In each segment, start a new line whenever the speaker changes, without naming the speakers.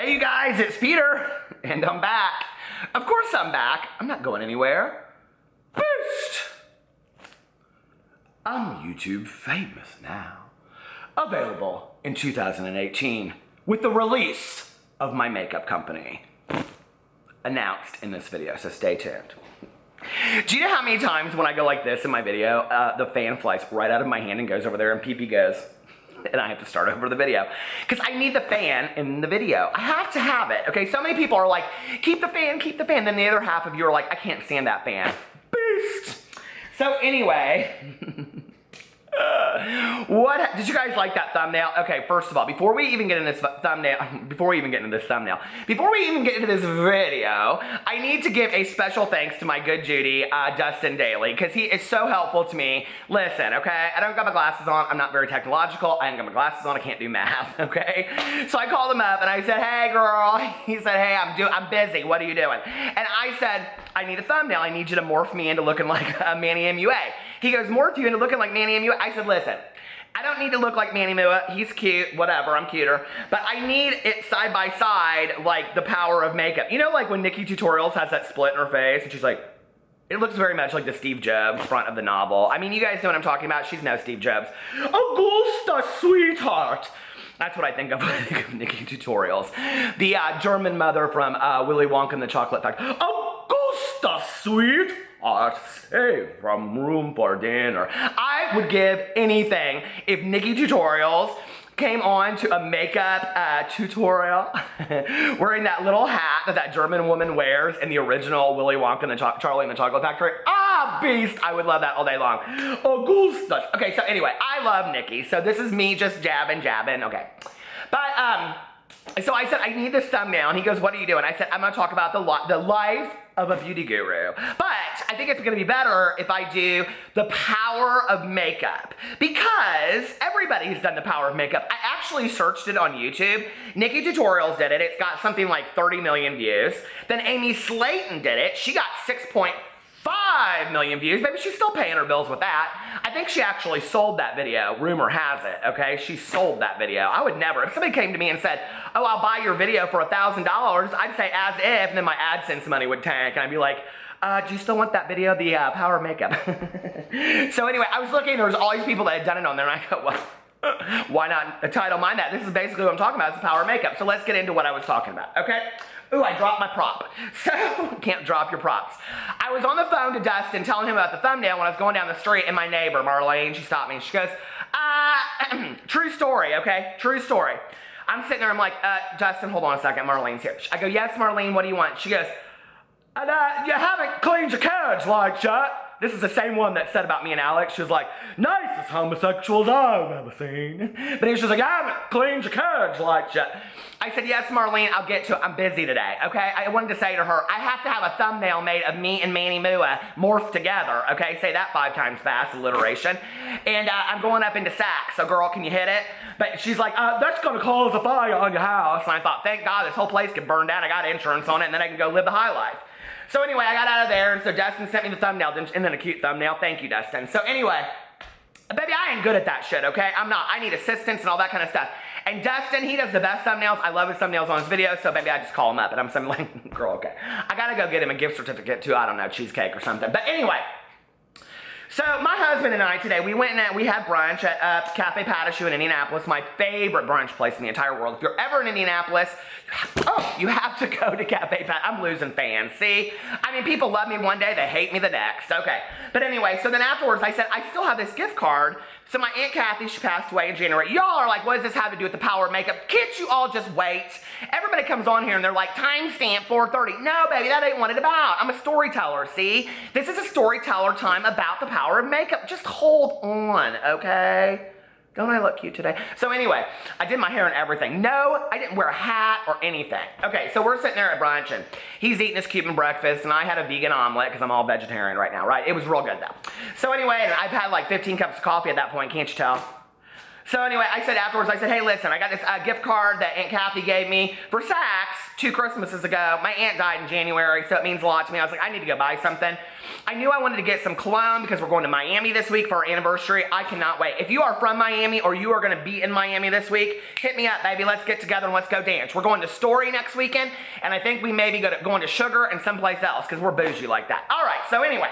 Hey you guys, it's Peter, and I'm back. Of course I'm back. I'm not going anywhere. Boost! I'm YouTube famous now. Available in 2018 with the release of my makeup company. Announced in this video, so stay tuned. Do you know how many times when I go like this in my video, the fan flies right out of my hand and goes over there and pee-pee goes? And I have to start over the video. Because I need the fan in the video. I have to have it, okay? So many people are like, keep the fan, keep the fan. Then the other half of you are like, I can't stand that fan. Boost! So anyway, what, did you guys like that thumbnail? Okay, first of all, before we even get into this video, I need to give a special thanks to my good Judy, Dustin Daly, because he is so helpful to me. Listen, okay, I don't got my glasses on, I'm not very technological, I ain't got my glasses on, I can't do math, okay? So I called him up and I said, hey girl, he said, hey, I'm busy, what are you doing? And I said, I need a thumbnail, I need you to morph me into looking like Manny MUA. He goes, morph you into looking like Manny MUA? I said, listen, I don't need to look like Manny MUA. He's cute, whatever, I'm cuter. But I need it side by side, like the power of makeup. You know, like when Nikki Tutorials has that split in her face, and she's like, it looks very much like the Steve Jobs front of the novel. I mean, you guys know what I'm talking about. She's no Steve Jobs. Augusta, sweetheart. That's what I think of when I think of Nikki Tutorials. The German mother from Willy Wonka and the Chocolate Factory. Augusta, sweetheart. Save from room for dinner. I would give anything if Nikki Tutorials came on to a makeup tutorial wearing that little hat that German woman wears in the original Willy Wonka and the Charlie and the Chocolate Factory. Ah, beast! I would love that all day long. Augusta. Okay, so anyway, I love Nikki. So this is me just jabbing. Okay. But, so I said, I need this thumbnail. And he goes, what are you doing? I said, I'm going to talk about the life of a beauty guru. But I think it's going to be better if I do the power of makeup. Because everybody's done the power of makeup. I actually searched it on YouTube. Nikki Tutorials did it. It's got something like 30 million views. Then Amy Slayton did it. She got 6.5 million views. Maybe she's still paying her bills with that. I think she actually sold that video. Rumor has it, okay? She sold that video. I would never. If somebody came to me and said, oh, I'll buy your video for $1,000, I'd say as if, and then my AdSense money would tank, and I'd be like, do you still want that video, the power of makeup? So anyway, I was looking, there was all these people that had done it on there, and I go, well, why not title mine that? This is basically what I'm talking about, is the power of makeup. So let's get into what I was talking about, okay? Ooh, I dropped my prop. So, can't drop your props. I was on the phone to Dustin telling him about the thumbnail when I was going down the street, and my neighbor, Marlene, she stopped me and she goes, true story, okay? True story. I'm sitting there, I'm like, Dustin, hold on a second, Marlene's here. I go, yes, Marlene, what do you want? She goes, you haven't cleaned your carriage like that. This is the same one that said about me and Alex. She was like, nicest homosexuals I've ever seen. But she was like, I haven't cleaned your carriage like that. I said, yes, Marlene, I'll get to it. I'm busy today, okay? I wanted to say to her, I have to have a thumbnail made of me and Manny Mua morphed together, okay? Say that 5 times fast, alliteration. And I'm going up into Saks, so girl, can you hit it? But she's like, that's gonna cause a fire on your house. And I thought, thank God, this whole place could burn down. I got insurance on it, and then I can go live the high life. So anyway, I got out of there, and so Dustin sent me the thumbnail, and then a cute thumbnail. Thank you, Dustin. So anyway, baby, I ain't good at that shit, okay? I'm not. I need assistance and all that kind of stuff. And Dustin, he does the best thumbnails. I love his thumbnails on his videos, so baby, I just call him up, and I'm like, girl, okay. I gotta go get him a gift certificate to, I don't know, cheesecake or something. But anyway, so my husband and I today, we went and we had brunch at Cafe Patachou in Indianapolis, my favorite brunch place in the entire world. If you're ever in Indianapolis, you have to go to Cafe Pat. I'm losing fans, see? I mean, people love me one day, they hate me the next. Okay, but anyway, so then afterwards I said, I still have this gift card. So my Aunt Kathy, she passed away in January. Y'all are like, what does this have to do with the power of makeup? Kids, you all just wait. Everybody comes on here and they're like, timestamp 4:30. No, baby, that ain't what it's about. I'm a storyteller, see? This is a storyteller time about the power of makeup. Just hold on, okay? Don't I look cute today? So anyway, I did my hair and everything. No, I didn't wear a hat or anything. Okay, so we're sitting there at brunch and he's eating his Cuban breakfast and I had a vegan omelet because I'm all vegetarian right now, right? It was real good though. So anyway, and I've had like 15 cups of coffee at that point, can't you tell? So anyway, I said afterwards, I said, hey, listen, I got this gift card that Aunt Kathy gave me for Saks 2 Christmases ago. My aunt died in January, so it means a lot to me. I was like, I need to go buy something. I knew I wanted to get some cologne because we're going to Miami this week for our anniversary. I cannot wait. If you are from Miami or you are going to be in Miami this week, hit me up, baby. Let's get together and let's go dance. We're going to Story next weekend, and I think we may be going to Sugar and someplace else because we're bougie like that. All right, so anyway.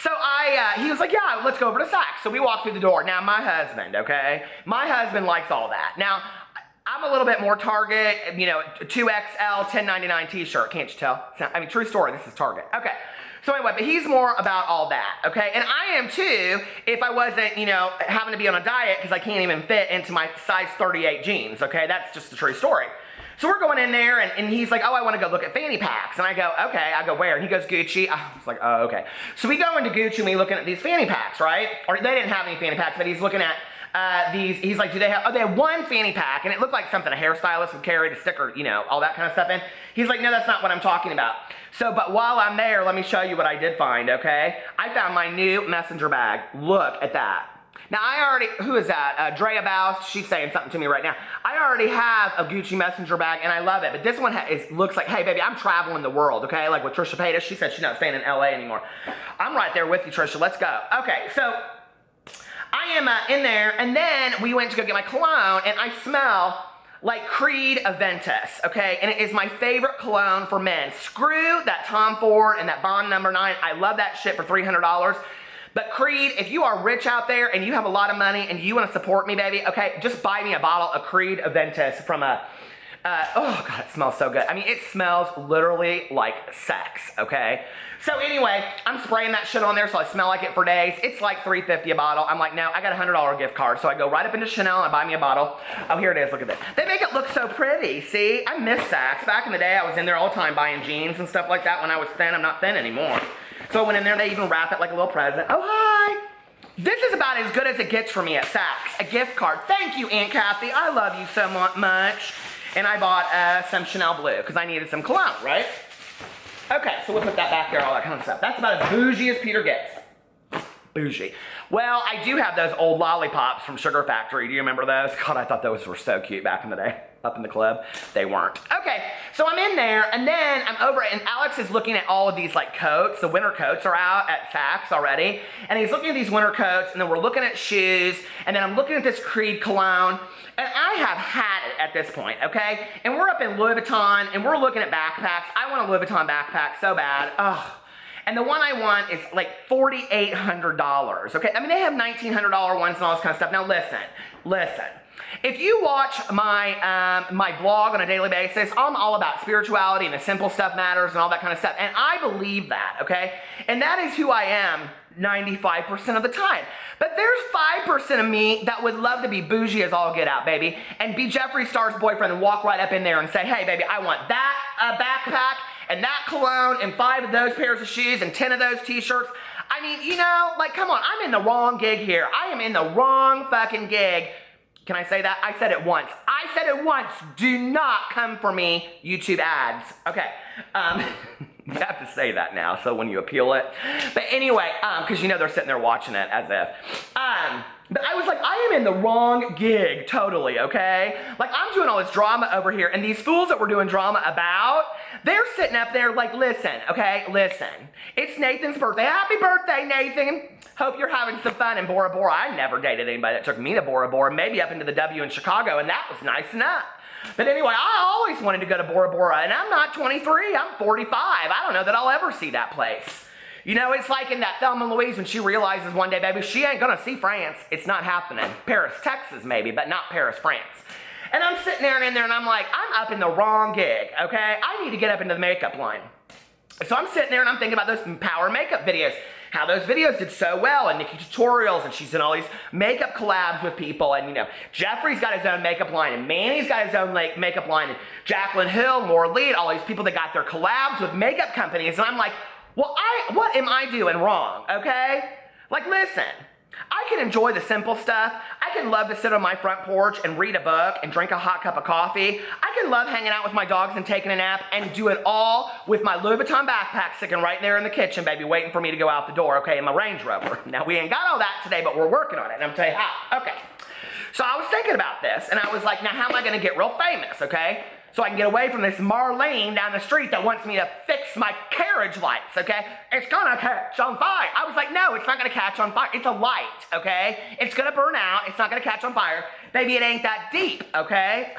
So he was like, yeah, let's go over to Saks. So we walked through the door. Now, my husband, okay? My husband likes all that. Now, I'm a little bit more Target, 2XL, $10.99 t-shirt. Can't you tell? I mean, true story, this is Target. Okay. So anyway, but he's more about all that, okay? And I am too, if I wasn't, having to be on a diet because I can't even fit into my size 38 jeans, okay? That's just the true story. So we're going in there, and he's like, oh, I want to go look at fanny packs. And I go, okay. I go, where? And he goes, Gucci. I was like, oh, okay. So we go into Gucci, and we're looking at these fanny packs, right? Or they didn't have any fanny packs, but he's looking at these. He's like, do they have, they have one fanny pack, and it looked like something a hairstylist would carry to stick or, all that kind of stuff in. He's like, no, that's not what I'm talking about. So, but while I'm there, let me show you what I did find, okay? I found my new messenger bag. Look at that. Now, who is that? Drea Baust, she's saying something to me right now. I already have a Gucci messenger bag, and I love it. But this one looks like, hey, baby, I'm traveling the world, okay? Like with Trisha Paytas, she said she's not staying in LA anymore. I'm right there with you, Trisha. Let's go. Okay, so I am in there, and then we went to go get my cologne, and I smell like Creed Aventus, okay? And it is my favorite cologne for men. Screw that Tom Ford and that Bond No. 9. I love that shit for $300. But Creed, if you are rich out there and you have a lot of money and you want to support me, baby, okay, just buy me a bottle of Creed Aventus from oh God, it smells so good. I mean, it smells literally like sex, okay? So anyway, I'm spraying that shit on there so I smell like it for days. It's like $3.50 a bottle. I'm like, no, I got a $100 gift card. So I go right up into Chanel and buy me a bottle. Oh, here it is, look at this. They make it look so pretty, see? I miss Saks. Back in the day, I was in there all the time buying jeans and stuff like that. When I was thin, I'm not thin anymore. So I went in there, they even wrap it like a little present. Oh, hi. This is about as good as it gets for me at Saks. A gift card. Thank you, Aunt Kathy. I love you so much. And I bought some Chanel Blue because I needed some cologne, right? Okay, so we'll put that back there, all that kind of stuff. That's about as bougie as Peter gets. Bougie. Well, I do have those old lollipops from Sugar Factory. Do you remember those? God, I thought those were so cute back in the day. Up in the club. They weren't. Okay, so I'm in there, and then I'm over, and Alex is looking at all of these, like, coats. The winter coats are out at Saks already, and he's looking at these winter coats, and then we're looking at shoes, and then I'm looking at this Creed cologne, and I have had it at this point, okay? And we're up in Louis Vuitton, and we're looking at backpacks. I want a Louis Vuitton backpack so bad. Ugh. And the one I want is like $4,800, okay? I mean, they have $1,900 ones and all this kind of stuff. Now, listen. If you watch my my vlog on a daily basis, I'm all about spirituality and the simple stuff matters and all that kind of stuff. And I believe that, okay? And that is who I am 95% of the time. But there's 5% of me that would love to be bougie as all get out, baby, and be Jeffree Star's boyfriend and walk right up in there and say, hey, baby, I want that backpack and that cologne and 5 of those pairs of shoes and 10 of those t-shirts. I mean, like, come on, I'm in the wrong gig here. I am in the wrong fucking gig. Can I say that? I said it once. I said it once. Do not come for me, YouTube ads. Okay. You have to say that now, so when you appeal it. But anyway, because they're sitting there watching it as if. But I was like, I am in the wrong gig, totally, okay? Like, I'm doing all this drama over here, and these fools that we're doing drama about, they're sitting up there like, listen, okay, listen. It's Nathan's birthday. Happy birthday, Nathan. Hope you're having some fun in Bora Bora. I never dated anybody that took me to Bora Bora, maybe up into the W in Chicago, and that was nice enough. But anyway, I always wanted to go to Bora Bora, and I'm not 23, I'm 45. I don't know that I'll ever see that place. It's like in that Thelma and Louise when she realizes one day, baby, she ain't gonna see France. It's not happening. Paris, Texas, maybe, but not Paris, France. And I'm sitting there and in there, and I'm like, I'm up in the wrong gig, okay? I need to get up into the makeup line. So I'm sitting there and I'm thinking about those power makeup videos, how those videos did so well, and Nikki Tutorials, and she's in all these makeup collabs with people, and Jeffree's got his own makeup line, and Manny's got his own makeup line, and Jaclyn Hill, Laura Lee, all these people that got their collabs with makeup companies, and I'm like, well, what am I doing wrong, okay? Like, listen, I can enjoy the simple stuff. I can love to sit on my front porch and read a book and drink a hot cup of coffee. I can love hanging out with my dogs and taking a nap and do it all with my Louis Vuitton backpack sitting right there in the kitchen, baby, waiting for me to go out the door, okay, in my Range Rover. Now, we ain't got all that today, but we're working on it, and I'm telling you how. Okay. So I was thinking about this, and I was like, now how am I gonna get real famous, okay? So I can get away from this Marlene down the street that wants me to fix my carriage lights, okay? It's gonna catch on fire. I was like, no, it's not gonna catch on fire. It's a light, okay? It's gonna burn out. It's not gonna catch on fire. Baby, it ain't that deep, okay?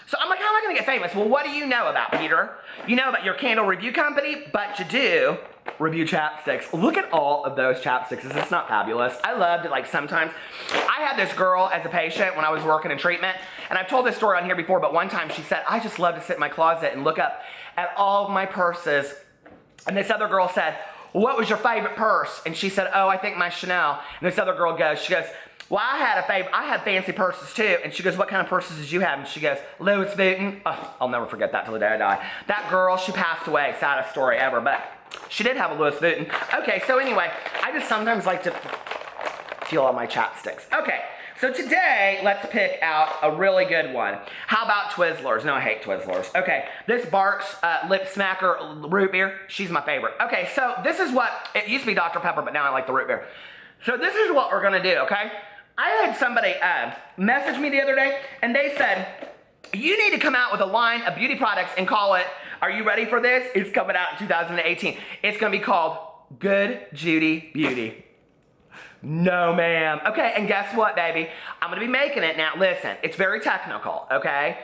So I'm like, how am I gonna get famous? Well, what do you know about, Peter? You know about your candle review company, but you do review chapsticks. Look at all of those chapsticks. Is this not fabulous? I loved it. Like, sometimes I had this girl as a patient when I was working in treatment, and I've told this story on here before, but one time she said, I just love to sit in my closet and look up at all of my purses. And this other girl said, what was your favorite purse? And she said, oh, I think my Chanel. And this other girl goes, she goes, well, I had fancy purses too. And she goes, what kind of purses did you have? And she goes, Louis Vuitton. Oh, I'll never forget that till the day I die. That girl, she passed away. Saddest story ever, but she did have a Louis Vuitton. Okay, so anyway, I just sometimes like to feel all my chapsticks. Okay, so today, let's pick out a really good one. How about Twizzlers? No, I hate Twizzlers. Okay, this Barks Lip Smacker root beer, she's my favorite. Okay, so this is what, it used to be Dr. Pepper, but now I like the root beer. So this is what we're gonna do, okay? I had somebody message me the other day, and they said, you need to come out with a line of beauty products and call it, are you ready for this? It's coming out in 2018. It's gonna be called Good Judy Beauty. No, ma'am. Okay, and guess what, baby? I'm gonna be making it now. Listen, it's very technical, okay?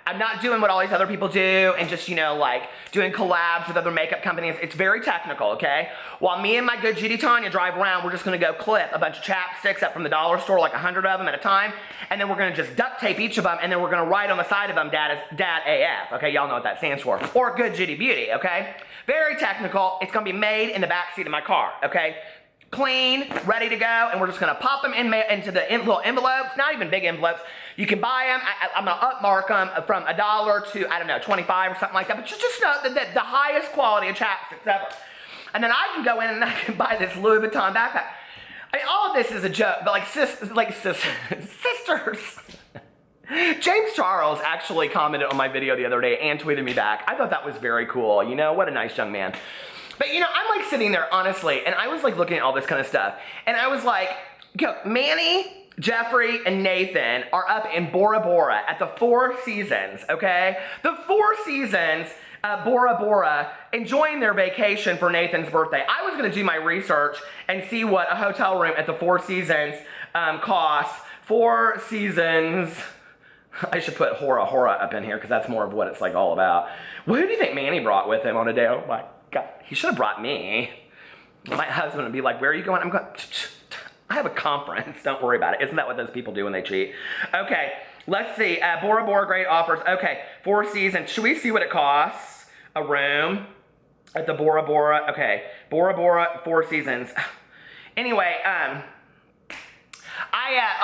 I'm not doing what all these other people do and just, you know, like doing collabs with other makeup companies. It's very technical, okay? While me and my good Judy Tanya drive around, we're just gonna go clip a bunch of chapsticks up from the dollar store, like 100 of them at a time, and then we're gonna just duct tape each of them, and then we're gonna write on the side of them, Dad AF, okay? Y'all know what that stands for. Or Good Judy Beauty, okay? Very technical. It's gonna be made in the backseat of my car, okay? Clean, ready to go, and we're just gonna pop them into the little envelopes, not even big envelopes. You can buy them. I'm gonna upmark them from $1 to, I don't know, 25 or something like that, but just know that the highest quality of chapsticks ever. And then I can go in and I can buy this Louis Vuitton backpack. I mean, all of this is a joke, but like sisters. James Charles actually commented on my video the other day and tweeted me back. I thought that was very cool. You know, what a nice young man. But you know, I'm like sitting there, honestly, and I was like looking at all this kind of stuff, and I was like, Manny, Jeffrey, and Nathan are up in Bora Bora at the Four Seasons, okay? The Four Seasons, Bora Bora, enjoying their vacation for Nathan's birthday. I was gonna do my research and see what a hotel room at the Four Seasons costs. Four Seasons, I should put Hora up in here because that's more of what it's like all about. Well, who do you think Manny brought with him on a day? Oh my God, he should have brought me. My husband would be like, where are you going? I'm going, I have a conference, don't worry about it. Isn't that what those people do when they cheat? Okay, let's see, Bora Bora, great offers. Okay, Four Seasons, should we see what it costs? A room at the Bora Bora, okay. Bora Bora, Four Seasons. Anyway, I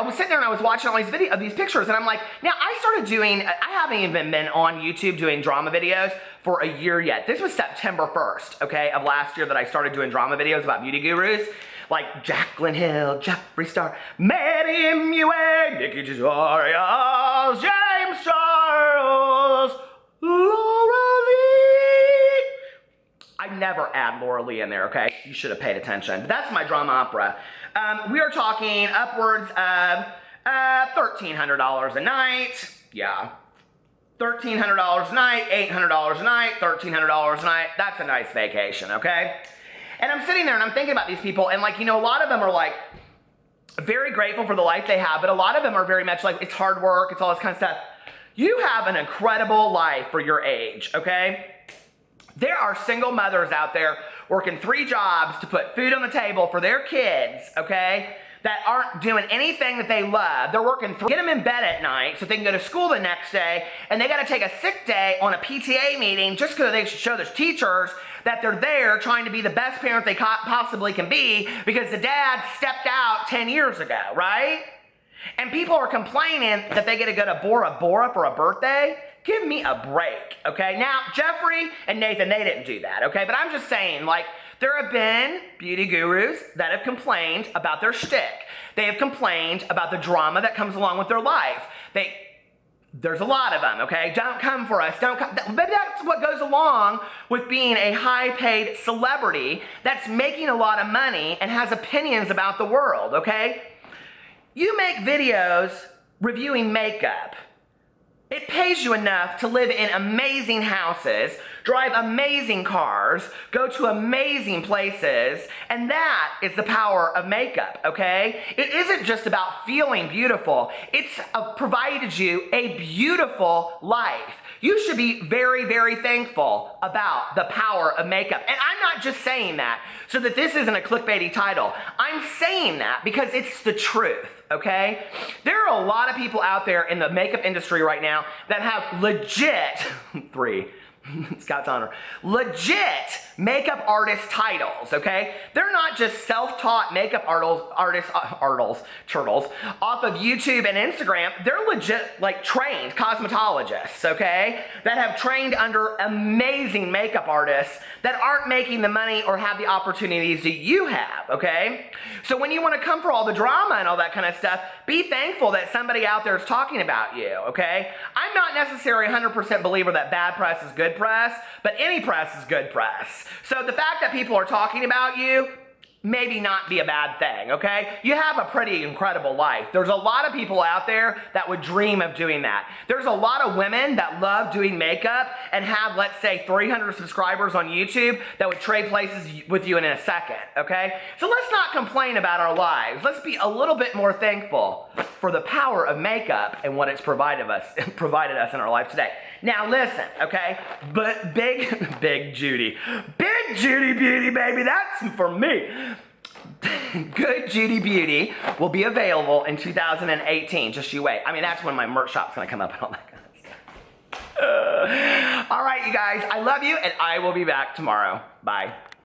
was sitting there and I was watching all these pictures, and I'm like, now I started doing, I haven't even been on YouTube doing drama videos for a year yet. This was September 1st, okay, of last year that I started doing drama videos about beauty gurus, like Jaclyn Hill, Jeffree Star, Maddie Mewing, Nikki Tutorials, James Charles, Laura Lee. I never add Laura Lee in there, okay? You should have paid attention. But that's my drama opera. We are talking upwards of $1,300 a night. Yeah. $1,300 a night, $800 a night, $1,300 a night. That's a nice vacation, okay? And I'm sitting there and I'm thinking about these people, and like, you know, a lot of them are like very grateful for the life they have, but a lot of them are very much like, it's hard work, it's all this kind of stuff. You have an incredible life for your age, okay? There are single mothers out there working 3 jobs to put food on the table for their kids, okay, that aren't doing anything that they love. They're working, get them in bed at night so they can go to school the next day, and they gotta take a sick day on a PTA meeting just because they should show their teachers that they're there trying to be the best parent they possibly can be because the dad stepped out 10 years ago, right? And people are complaining that they get to go to Bora Bora for a birthday. Give me a break, okay? Now, Jeffrey and Nathan, they didn't do that, okay? But I'm just saying, like, There have been beauty gurus that have complained about their shtick. They have complained about the drama that comes along with their life. There's a lot of them, okay? Don't come for us, don't come. But that's what goes along with being a high-paid celebrity that's making a lot of money and has opinions about the world, okay? You make videos reviewing makeup. It pays you enough to live in amazing houses, drive amazing cars, go to amazing places, and that is the power of makeup, okay? It isn't just about feeling beautiful. It's provided you a beautiful life. You should be very, very thankful about the power of makeup. And I'm not just saying that so that this isn't a clickbaity title. I'm saying that because it's the truth, okay? There are a lot of people out there in the makeup industry right now that have legit, Scott's honor, legit makeup artist titles, okay? They're not just self-taught makeup turtles off of YouTube and Instagram. They're legit, like, trained cosmetologists, okay? That have trained under amazing makeup artists that aren't making the money or have the opportunities that you have, okay? So when you want to come for all the drama and all that kind of stuff, be thankful that somebody out there is talking about you, okay? I'm not necessarily 100% believer that bad press is good press, but any press is good press. So the fact that people are talking about you, maybe not be a bad thing, okay? You have a pretty incredible life. There's a lot of people out there that would dream of doing that. There's a lot of women that love doing makeup and have, let's say, 300 subscribers on YouTube that would trade places with you in a second, okay? So let's not complain about our lives. Let's be a little bit more thankful for the power of makeup and what it's provided us in our life today. Now listen, okay? But big Judy Beauty, baby, that's for me. Good Judy Beauty will be available in 2018. Just you wait. I mean, that's when my merch shop's gonna come up and all that kind of stuff. All right, you guys, I love you, and I will be back tomorrow. Bye.